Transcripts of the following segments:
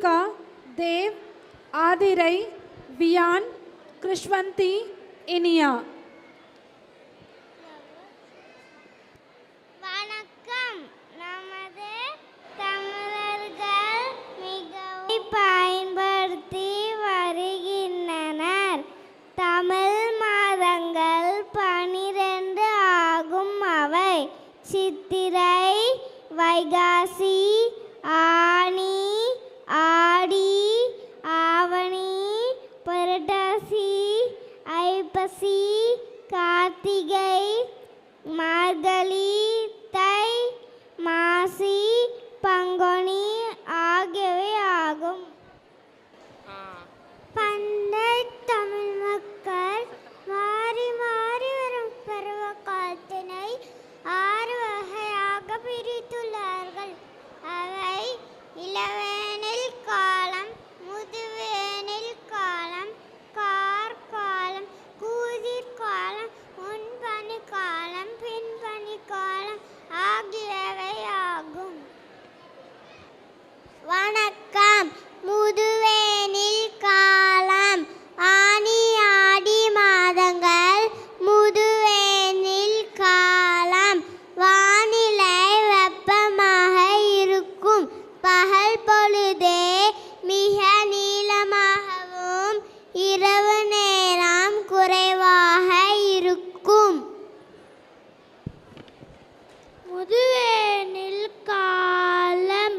ரிஷிகா, தேவ், ஆதிரை, வியான், கிருஷ்வந்தி, இனியா. வணக்கம். நமது தமிழர்கள் மிகவும் பயன்படுத்தி வருகின்றனர். தமிழ் மாதங்கள் 12 ஆகும். அவை சித்திரை, வைகாசி, ஆனி, ஆடி, ஆவணி, புரட்டாசி, ஐப்பசி, கார்த்திகை, மார்கழி, தை, மாசி, பங்குனி ஆகியவை ஆகும். பண்டை தமிழ் மக்கள் மாறி மாறி வரும் பருவ காலத்தினை 6 வகையாக பிரித்துள்ளார்கள். அவை இளவேனில் காலம், முதுவேனில் காலம், கார்காலம், கூதிர்காலம், முன்பனி காலம், பின்பனி காலம் ஆகியவை ஆகும். வணக்கம். முதுவேனில் காலம் ஆனி ஆடி மாதங்கள். முதுவேனில் காலம் வானிலை வெப்பமாக இருக்கும். பகல் பொழுதே மிக நீளமாகவும் இரவு நேரம் குறைவாக இருக்கும். முதுவேனில் காலம்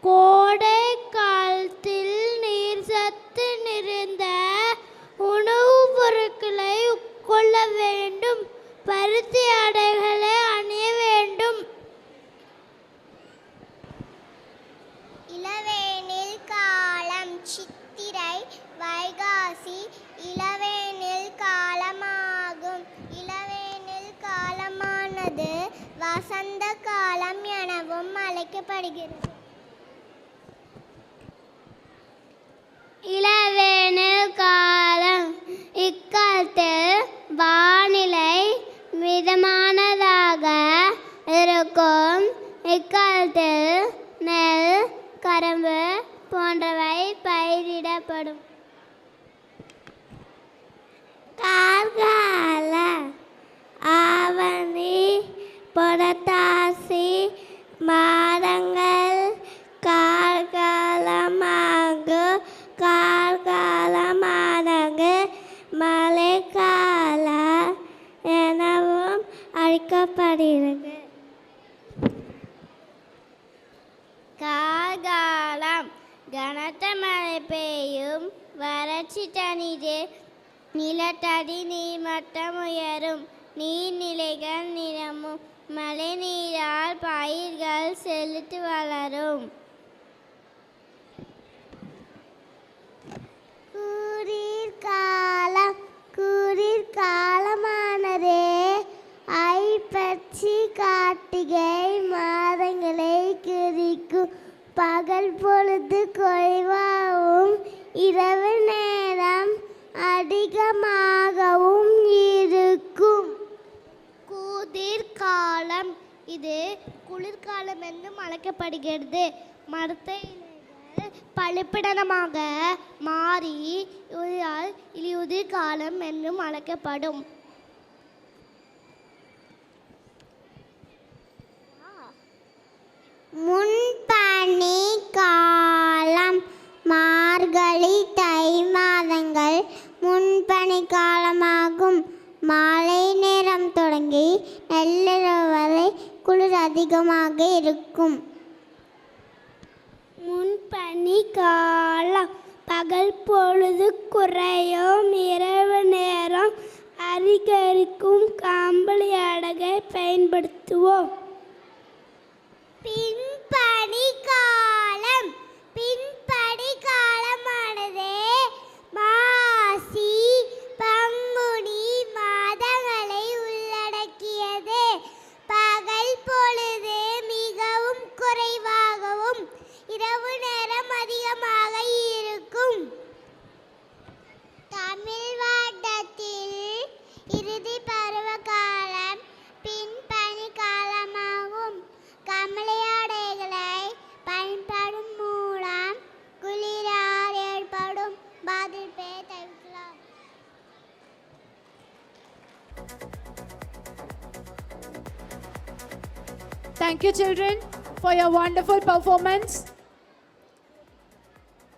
கோடை காலத்தில் நீர் சத்து நிறைந்த உணவுப் பொருட்களை உட்கொள்ள வேண்டும். பருத்தி ஆடைகளை அணிய வேண்டும். இளவேனில் காலம் சித்திரை, வைகாசி இளவேனில் காலமாகும். இளவேனில் காலமானது வசந்த காலம் எனவும் அழைக்கப்படுகிறது. இளவேனில் காலம் இக்காலத்தில் வானிலை மிதமானதாக இருக்கும். இக்காலத்தில் நெல், கரும்பு போன்றவை பயிரிடப்படும். கார்கால ஆவணி, புரட்டாசி மாதங்கள் கார்காலமாகும். கார்காலமானது மழைக்கால எனவும் அழைக்கப்படுகிறது. கார்காலம் கனத்த மழை பெய்யும். வறட்சி தணிந்து நிலத்தடி நீர்மட்டம் உயரும். நீர்நிலைகள் நிரம்பும். மழை நீரால் பயிர்கள் செழித்து வளரும். குளிர்காலம் குளிர்காலமானது ஐப்பசி, கார்த்திகை மாதங்களை குறிக்கும். பகல் பொழுது குறைவாகவும் இரவு நேரம் அதிகமாகவும் இருக்கும். குளிர்காலம் இது குளிர்காலம் என்றும் அழைக்கப்படுகிறது. மரத்த இலைகள் பழுப்பிடமாக மாறி இலையுதிர்காலம் என்றும் அழைக்கப்படும். முன்பனி காலம் மார்கழி, தை மாதங்கள் முன்பனி காலமாகும். மாலை நேரம் தொடங்கி நள்ளிரவு வரை குளிர் அதிகமாக இருக்கும். முன்பனி காலம் பகல் பொழுது குறையும். இரவு நேரம் அதிகரிக்கும். கம்பளி அடகை பயன்படுத்துவோம். பின்பனி காலம் பின்பனி காலமானது மாசி, பங்குனி மாதங்களை உள்ளடக்கியது. பகல் பொழுது மிகவும் குறைவாகவும் இரவு நேரம் அதிகமாக இருக்கும். தமிழ் வருடத்தில் இறுதி பருவ காலம் பின்பனி காலமாகும். கமலையாடைகளை பயன்படும் மூலம் குளிர் Thank you, children, for your wonderful performance.